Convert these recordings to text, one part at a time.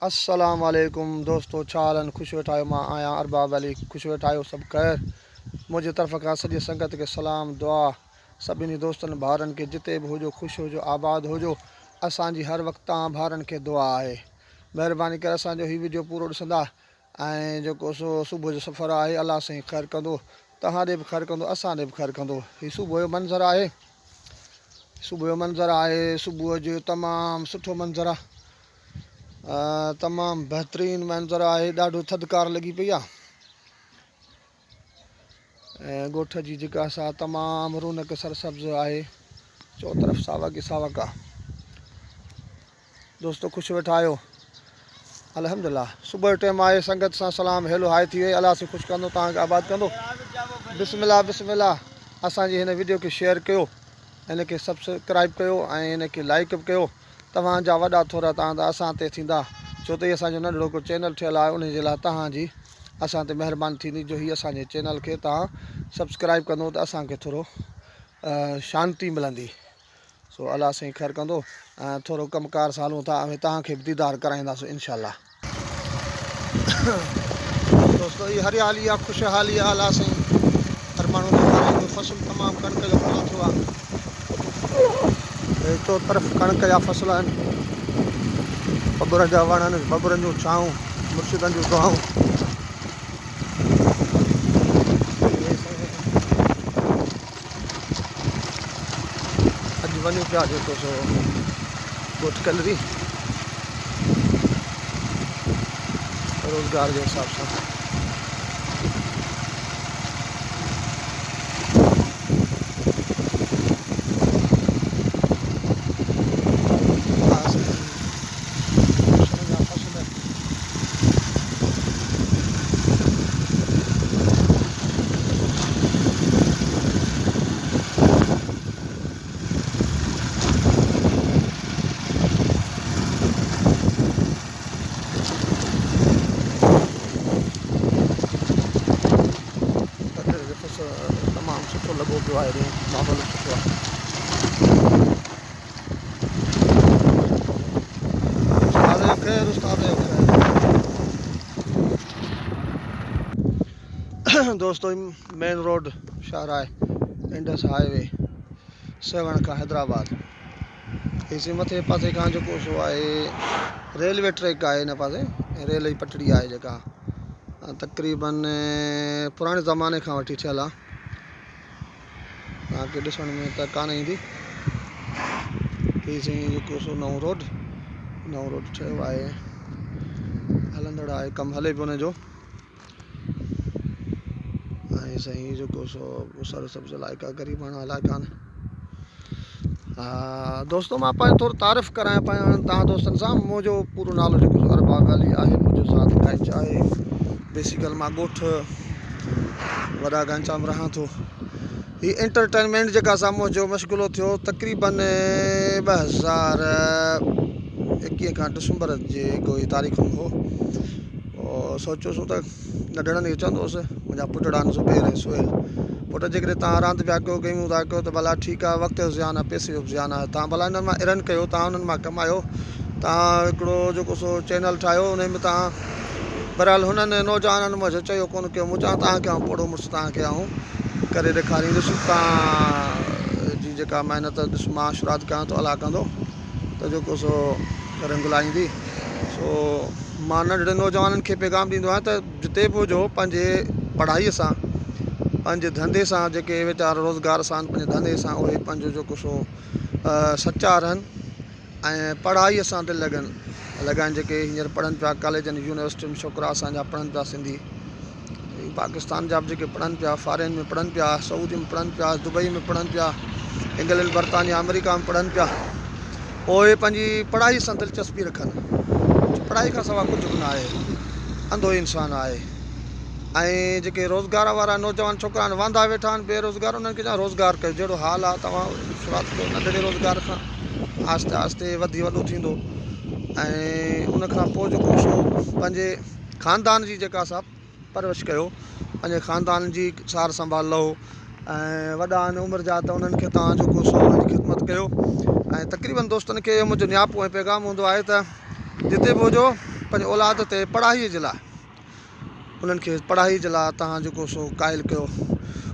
अस्सलाम वालेकुम दोस्तों, छालन खुश वेठायो। मां आया अरबाब अली, खुश वेठायो सब खैर। मुझे तरफ़ का सॼी संगत के सलाम दुआ। सभिनी दोस्तनि भाउरनि के जिते भी हुजो खुश हुजो आबाद हुजो। असांजी हर वक्त तव्हां भाउरनि के दुआ है। मेहरबानी करे असांजो ही वीडियो पूरो ॾिसंदा ऐं जेको सो सुबुह जो सफ़र आहे अलाह साईं ख़ैरु कंदो, तव्हां ॾे बि ख़ैरु कंदो, असां ॾे बि ख़ैरु कंदो। हीउ सुबुह जो मंज़रु आहे, सुबुह जो तमामु सुठो मंज़रु आहे, तमामु बहितरीन मंज़र आहे। ॾाढो थधिकार लॻी पई आहे ऐं ॻोठ जी जेका सा तमामु रौनक सरसब्ज़ आहे, चौतरफ़ सावक ई सावक आहे। दोस्तो ख़ुशि वेठा आहियो? अल्हम्दुलिल्लाह। सुबुह जो टाइम आहे, संगत सां सलाम हेलो हाय थी वई। अलाह सां ख़ुशि कंदो, तव्हांखे आबाद कंदो। बिस्मिल्लाह बिस्मिल्लाह। असांजी हिन वीडियो खे शेयर कयो, हिनखे सब्सक्राइब कयो ऐं हिनखे लाइक बि कयो। तव्हांजा वॾा थोरा तव्हां असां ते थींदा, छो त हीअ असांजो नंढिड़ो को चैनल ठहियलु आहे। उन जे लाइ तव्हांजी असां ते महिरबानी थींदी जो हीअ असांजे चैनल खे तव्हां सब्सक्राइब कंदो त असांखे थोरो शांती मिलंदी। सो अलाह साईं ख़ैरु कंदो ऐं थोरो कमकार सां हलूं था ऐं तव्हांखे बि दीदार कराईंदासीं इंशाअल्लाह। दोस्तो हीअ हरियाली आहे, ख़ुशहाली आहे। अलाह साईं हर माण्हू खे फसल तमामु कणिक जो फलो थियो आहे। चो तरफ़ कणिक जा फसल आहिनि, बबुर जा वण आहिनि, बबुरनि जूं छाऊं, मुर्शिदनि जूं दुआऊं। अॼु वञूं पिया जेको सो ॻोठ कलरी रोज़गार जे हिसाब सां। तमामु सुठो लॻो पियो आहे, माहौल सुठो आहे। दोस्तो मेन रोड शहर आहे, इंडस हाईवे 7 खां हैदराबाद। इसी मथे पासे खां जेको सो आहे रेलवे ट्रैक आहे, हिन पासे रेल जी पटड़ी आहे जेका तक़रीबन पुराणे ज़माने खां वठी थियल आहे। तव्हांखे ॾिसण में त कान ईंदी। हीअ साईं जेको सो नओं रोड ठहियो आहे, हलंदड़ आहे, कमु हले पियो हुनजो। ऐं साईं जेको सो सरसब्ज़ इलाइक़ा ग़रीबाना इलाइक़ा आहिनि। दोस्तो मां पंहिंजो थोरो तारीफ़ करायां पिया तव्हां दोस्तनि सां। मुंहिंजो पूरो नालो जेको सो अरबाब अली आहे, मुंहिंजो साथ गंज आहे। बेसिकल मां ॻोठ वॾा गंज में रहां थो। ही एंटरटेनमेंट जेका सा मुंहिंजो मशग़ूलो थियो तक़रीबन 2021 खां डिसंबर जे कोई तारीख़ में हो। और सोचियोसि त नंढड़नि खे चवंदो हुउसि, मुंहिंजा पुटड़ा आहिनि ज़ुबैर ऐं सुहेल, पुट जेकॾहिं तव्हां रांदि पिया कयो कयूं था कयो त भला ठीकु आहे, वक़्त जो ज़ियान आहे, पैसे जो बि ज़ियान आहे। तव्हां भला हिननि मां इरन कयो, तव्हां हुननि मां कमायो, तव्हां हिकिड़ो जेको सो चैनल ठाहियो, उन में तव्हां बहरहाल हुननि नौजवाननि मुंहिंजो चयो कोन कयो। मूं चवां तव्हांखे आउं पोड़ो मुड़ुसु तव्हांखे आउं करे ॾेखारींदुसि। तव्हां जी जेका महिनत ॾिस मां शुरूआत कयां थो, अलाह कंदो त जेको सो रंग लाहींदी। सो मां नंढड़े नौजवाननि खे पैगाम ॾींदो आहियां त जिते बि हुजो पंहिंजे पढ़ाईअ सां, पंहिंजे धंधे सां, जेके वीचारा रोज़गार सां पंहिंजे धंधे सां, उहे पंहिंजो जेको सो सचा रहनि ऐं पढ़ाईअ सां दिलि लॻाइनि। जेके हींअर पढ़नि पिया कॉलेजनि यूनिवर्सिटियुनि में, छोकिरा असांजा पढ़नि पिया, सिंधी पाकिस्तान जा बि जेके पढ़नि पिया, फॉरेन में पढ़नि पिया, सऊदी में पढ़नि पिया, दुबई में पढ़नि पिया, इंग्लैंड बर्तानिया अमेरिका में पढ़नि पिया, उहे पंहिंजी पढ़ाई सां दिलचस्पी रखनि। पढ़ाई खां सवाइ कुझु बि न आहे, अंधो इंसानु आहे। ऐं जेके रोज़गार वारा नौजवान छोकिरा आहिनि वांदा वेठा आहिनि बेरोज़गार, उन्हनि खे चवां रोज़गार कयो। जहिड़ो हाल आहे तव्हां शुरूआति कयो नंढड़े रोज़गार खां, आहिस्ते आहिस्ते वॾो थींदो। ऐं उनखां पोइ जेको सो पंहिंजे ख़ानदान जी जेका सा परवरिश कयो, पंहिंजे ख़ानदान जी सार संभाल लहो। ऐं वॾा आहिनि उमिरि जा त उन्हनि खे तव्हां जेको सो उन्हनि जी ख़िदमत कयो। ऐं तक़रीबन दोस्तनि खे मुंहिंजो नियापो ऐं पैगाम हूंदो आहे त जिते बि हुजो पंहिंजे औलाद ते पढ़ाईअ जे लाइ उन्हनि खे पढ़ाई जे लाइ तव्हां जेको सो क़ाइल कयो,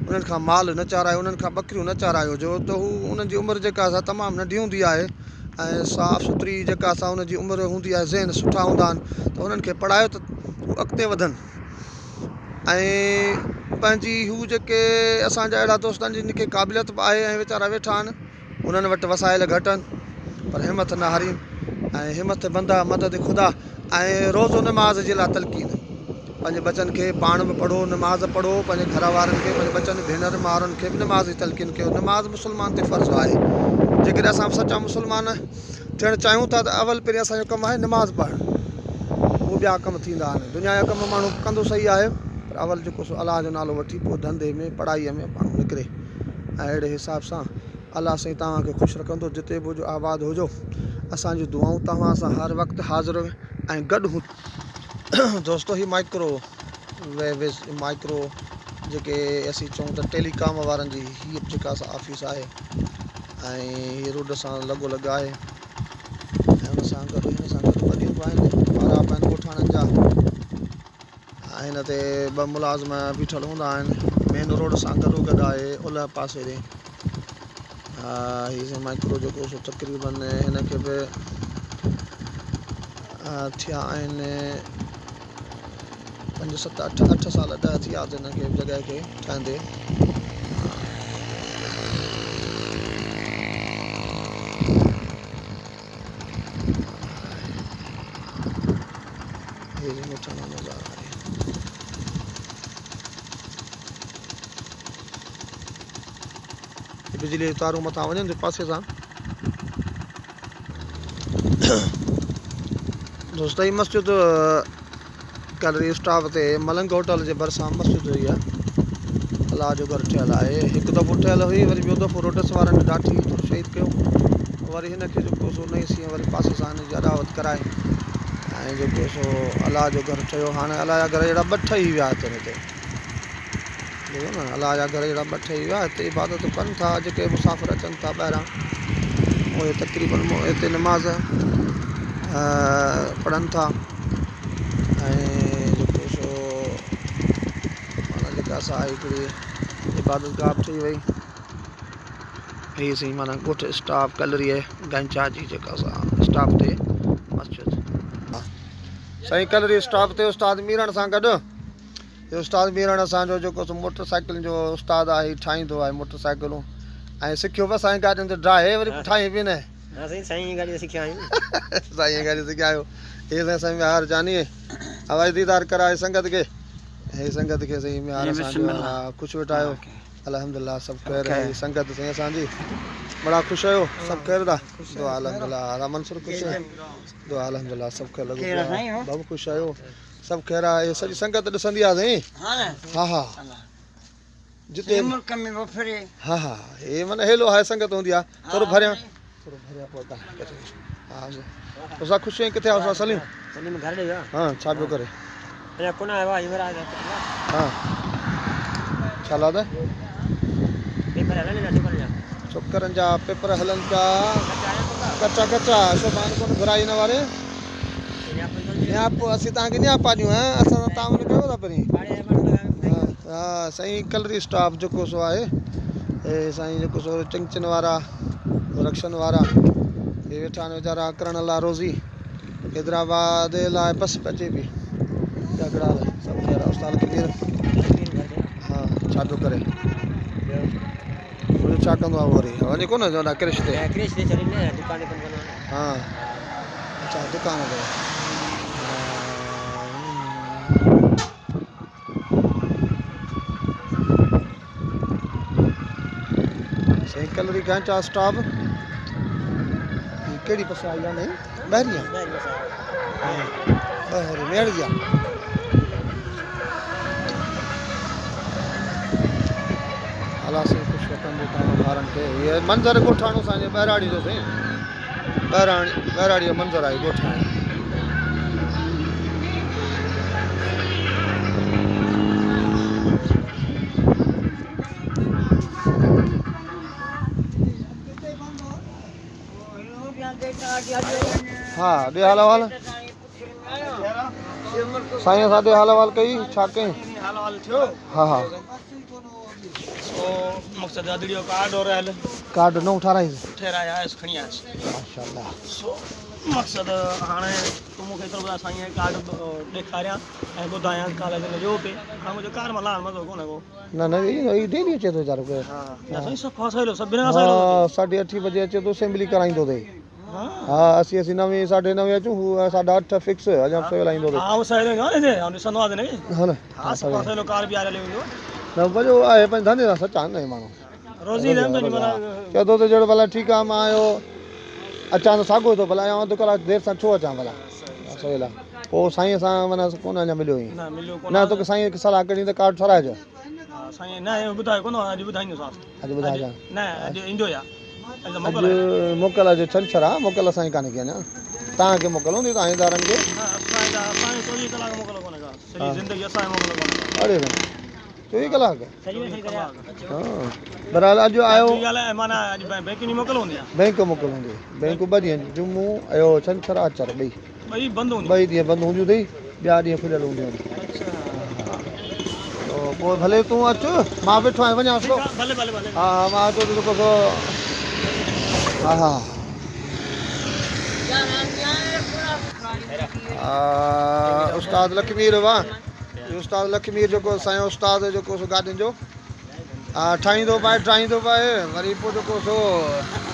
उन्हनि खां माल न चारायो, उन्हनि खां ॿकरियूं न चारायो जो त हू उन्हनि जी उमिरि जेका असां तमामु नंढी हूंदी आहे ऐं साफ़ु सुथरी जेका असां उनजी उमिरि हूंदी आहे, ज़हन सुठा हूंदा आहिनि, त उन्हनि खे पढ़ायो त हू अॻिते वधनि। ऐं पंहिंजी हू जेके असांजा अहिड़ा दोस्त आहिनि जिन खे क़ाबिलियत बि आहे ऐं वीचारा वेठा आहिनि, उन्हनि वटि वसाइल घटि आहिनि पर हिमत न हारीनि ऐं हिमत बंदा मदद ख़ुदा। ऐं रोज़ो नमाज़ जे लाइ तलक़ीन, पंहिंजे बचनि खे पाण बि पढ़ो, नमाज़ पढ़ो, पंहिंजे घर वारनि खे, पंहिंजे बचनि भेनर माउरुनि खे बि नमाज़ जी तलक़ीन कयो। नमाज़ मुस्लमान ते फ़र्ज़ु आहे। जेकॾहिं असां सचा मुस्लमान थियणु चाहियूं था त अवल पहिरीं असांजो कमु आहे नमाज़ पढ़णु, उहो ॿिया कम थींदा आहिनि। दुनिया जा कम माण्हू कंदो सही आहे पर अवल जेको सो अलाह जो नालो वठी पोइ धंधे में पढ़ाईअ में माण्हू निकिरे। ऐं अहिड़े हिसाब सां अलाह साईं तव्हांखे ख़ुशि रखंदो, जिते बि हुजो आबाद हुजो। असांजी दुआऊं तव्हां सां हर वक़्तु हाज़िर ऐं गॾु हूं। दोस्तो ही माइक्रो जेके असीं चऊं त टेलीकॉम वारनि जी हीअ जेका असां ऑफिस आहे ऐं हीअ रोड सां लॻो आहे ऐं हुन सां गॾु वॾियूं बि आहिनि, वारा बि आहिनि ॻोठाणनि जा ऐं हिन ते ॿ मुलाज़िम बीठल हूंदा आहिनि। मेन रोड सां गॾो गॾु आहे ओलह पासे ते। हीअ माइक्रो जेको सो तक़रीबन हिन खे बि थिया आहिनि 5 7 8 साल 10 थी विया हिन खे जॻह खे ठहंदे। बिजली जी तारूं मथां वञनि पासे सां। दोस्त ही मस्जिद कैलरी स्टॉप ते मलंग होटल जे भरिसां मस्जिद हुई आहे, अलाह जो घर ठहियलु आहे। हिकु दफ़ो ठहियलु हुई, वरी ॿियो दफ़ो रोडस वारनि ॾाठी थोरो शहीद कयो, वरी हिन खे जेको सो नई सी वरी पासे सां हिन जी अदावत कराए ऐं जेको सो अलाह जो घर ठहियो। हाणे अलाह जा घर अहिड़ा 2 ठही विया हिते ॿुधो न, अलाह जा घर अहिड़ा 2 ठही विया। हिते इबादत कनि था जेके मुसाफ़िर अचनि था ॿाहिरां, उहे तक़रीबन हिते नमाज़ पढ़नि था ऐं जेको सो माना जेका असां हिकिड़ी इबादत गाह ठही वई हीअ सही माना ॻोठ स्टॉप कैलरी गंचा जी जेका असां स्टॉप ते मस्जिद साईं कैलरी स्टॉप ते उस्ताद मीरण सां गॾु। उस्ताद मीरण असांजो जेको सो मोटरसाइकिल जो उस्ताद आहे, ठाहींदो आहे मोटरसाइकिलूं ऐं सिखियो बि असांजी गाॾियुनि ते ड्राए वरी ठाही बि न। साईं गाॾी सिखिया आहियूं, साईं गाॾी सिखिया आहियो। हे साईं मिहार जानी हवाई दीदार कराए संगत खे, हे संगत खे साईं मिहार असांजो ख़ुशि वेठा आहियो। अल्हम्दुलिल्लाह सभु ख़ैर आहे। संगत साईं असांजी बड़ा ख़ुशि आहियो, सभु ख़ैर दा दुआ अल्हम्दुलिल्लाह। मंसूर ख़ुशि आहे, दुआ अल्हम्दुलिल्लाह सभु ख़ैर लॻो बाबू ख़ुशि आहियो, सभु ख़ैर आहे। सॼी संगत ॾिसंदी आहे साईं। हा हा जिते हा हा हे माना हेलो आहे संगत हूंदी आहे। थोरो भरियां हा असां ख़ुशि आहियूं। किथे आहियो सलीम? हा छा पियो करे? हा छा लाद छोकरनि जा पेपर हलनि पिया कचा कचा शोभान कोन घुराई हिन वारे या पोइ असीं तव्हांखे नियापा ॾियूं असां तव्हां कयो था पहिरीं। हा साईं कैलरी स्टॉप जेको सो आहे हे साईं जेको सो चिंचन वारा रक्शन वारा हे वेठा आहिनि वीचारा करण लाइ रोज़ी। हैदराबाद लाइ बस अचे पई झगड़ा सभु ख़ैर उस्ताद खे। हा छा पियो करे? छा कंदो आहे वरी वञे कोन चवंदा क्रिश ते? हा अच्छा दुकान ते। साईं कैलरी गंचा स्टॉप कहिड़ी बस आई आहे? नहीं ॿाहिरि ॿाहिरि मेड़ जी आहे। अलाह साईं ख़ुशि रखंदो तव्हां ॿारनि खे। हीअ मंज़र ॻोठाणो असांजे ॿहिराड़ी जो साईं, ॿहिराड़ी जो मंज़र आहे ॻोठाणे। हा ॾे हाल वाल साईं सादे हाल वाल कई छा कई हाल वाल थियो हाँ हाँ ओ मकसद अदड़ियो कार्ड और हल कार्ड न उठाराई ठहराया है खणी आस माशाल्लाह सो मकसद हाणे तू मूंखे एतिरो ॿुधाए साईं कार्ड ॾेखारियां ऐं ॿुधायां कॉलेज में वियो पे हाणे मुंहिंजो कार्ड मां लाहिण मज़ो कोन्हे को न न ई डेली अचे थो वीचारो के हा साईं सफ़ा सहिलो सभिनी खां सहिलो हाँ 8:30 बजे अचे थो असेंबली कराईंदो अथई हाँ हाँ 80 9 9:30 अचूं 8:30 फिक्स अञा सवेल ईंदो अथई हाँ वो सहिलो ईंदो आहे न हिते ॾिसंदो आहे न हा न हा सफ़ा सहिलो कार्ड बि आयल वेंदो न भले उहो आहे पंहिंजे धंधे सां सचा आहिनि न माण्हू रोज़ी न पंहिंजी माना चए थो त जहिड़ो भला ठीकु आहे मां आयो अचां त साॻियो थो भला अधु कलाक देरि सां छो अचां भला सवेल पोइ साईं सां माना कोन अञा मिलियो ई न मिलियो न तोखे साईं खे सलाह करी त कार्ड ठाराइजो साईं न ॿुधायो कोन अॼु ॿुधाईंदोसांसि अॼु ॿुधाइजां न अॼु ईंदो या अॼु मोकल अॼु छंछरु आहे मोकल साईं कान्हे की अञा तव्हांखे मोकल हूंदी तव्हांजे इदारनि खे असांखे 24 कलाक मोकल कोन्हे का सॼी ज़िंदगी असांखे मोकल कोन्हे अड़े 24 कलाक सही हाँ बहरहाल अॼु आयो ॻाल्हि माना अॼु बैंक जी मोकल हूंदी आहे बैंक मोकल हूंदी बैंक 2 ॾींहं जुमो ऐं छंछरु आर्तवार ॿई बंदि हूंदी 2 ॾींहं बंदि हूंदियूं अथई ॿिया ॾींहं खुलियल हूंदियूं आहिनि पोइ भले तूं अचु मां वेठो आहियां वञांसि थो भले भले भले हा हा मां अचो त जेको सो हा हा उस्ताद लखमीर वाह उस्ताद लखमीर जेको असांजो उस्ताद जेको सो गाॾियुनि जो हा ठाहींदो पाए वरी पोइ जेको सो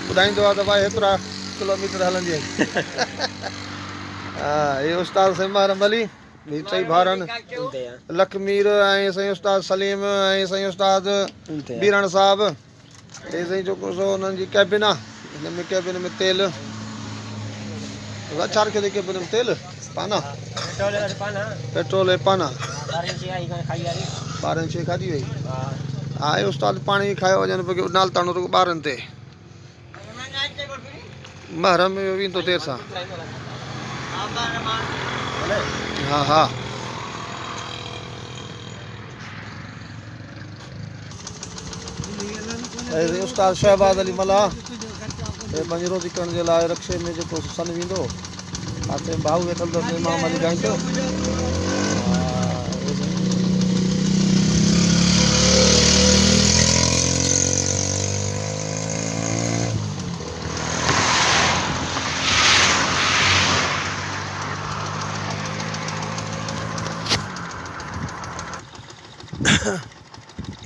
ॿुधाईंदो आहे त भाई हेतिरा किलोमीटर हलंदी आहे हा इहे उस्ताद सिमर अमली ही 2 भाउर आहिनि लखमीर ऐं साईं उस्ताद सलीम ऐं साईं उस्ताद बीरण साहब हे साईं जेको सो हुननि जी कैबिन आहे हिन में कैबिन में तेल छा रखियो अथई कैबिन में तेल पाना पेट्रोल ऐं पाना 12 शइ खाधी वई हा हे उस्ताद पाणी खायो वञनि पोइ नालताणो रुॻो ॿारनि ते महरम में वेंदो देरि सां हा हा उस्ताद शहबाज अली मला पंहिंजी रोटी करण जे लाइ रक्शे में जेको सन वेंदो पासे में भाऊ वेठल अथसि इमाम अली गाईंदो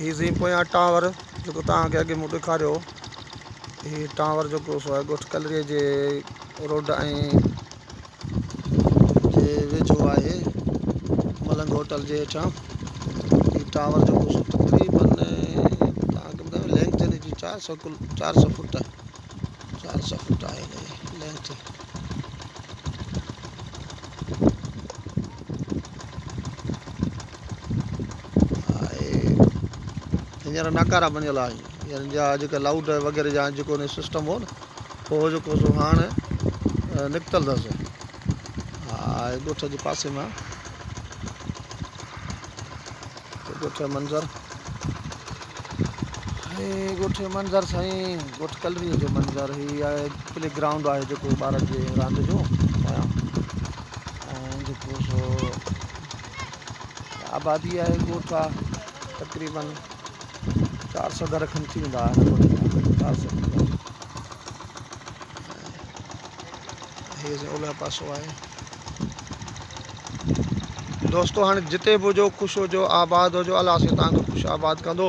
ही साईं पोयां टावर जेको तव्हांखे अॻे मूं ॾेखारियो ही टावर जेको सो आहे ॻोठ कलरीअ जे रोड ऐं जे वेझो आहे मलंग होटल जे हेठां ही टावर जेको सो तक़रीबन तव्हांखे ॿुधायो लेंथ हिन जी 400 फुट 400 फुट आहे हिन जी लेंथ हींअर नकारा बणियल आहे हिन जा जेका लाउड वग़ैरह जा जेको हुन सिस्टम हो न उहो जेको सो हाणे निकितल अथसि हा ॻोठ जे पासे मां ॻोठ जो मंज़र ॻोठ जो मंज़र साईं ॻोठ कलरीअ जो मंज़र हीअ आहे प्ले ग्राउंड आहे जेको ॿारनि जे रांदि जो ऐं जेको सो आबादी आहे ॻोठ आहे तक़रीबन 400 घर खनि थी वेंदा 400 हे ओलह पासो आहे दोस्तो हाणे जिते बि हुजो ख़ुशि हुजो आबाद हुजो अलाह साईं तव्हांखे ख़ुशि आबाद कंदो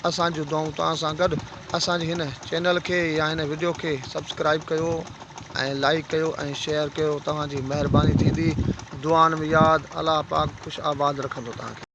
असांजूं दुआऊं तव्हां सां गॾु असांजे हिन चैनल खे या हिन वीडियो खे सब्सक्राइब कयो ऐं लाइक कयो ऐं शेयर कयो तव्हांजी महिरबानी थींदी दुआनि में यादि अलाह पाक ख़ुशि आबाद रखंदो तव्हांखे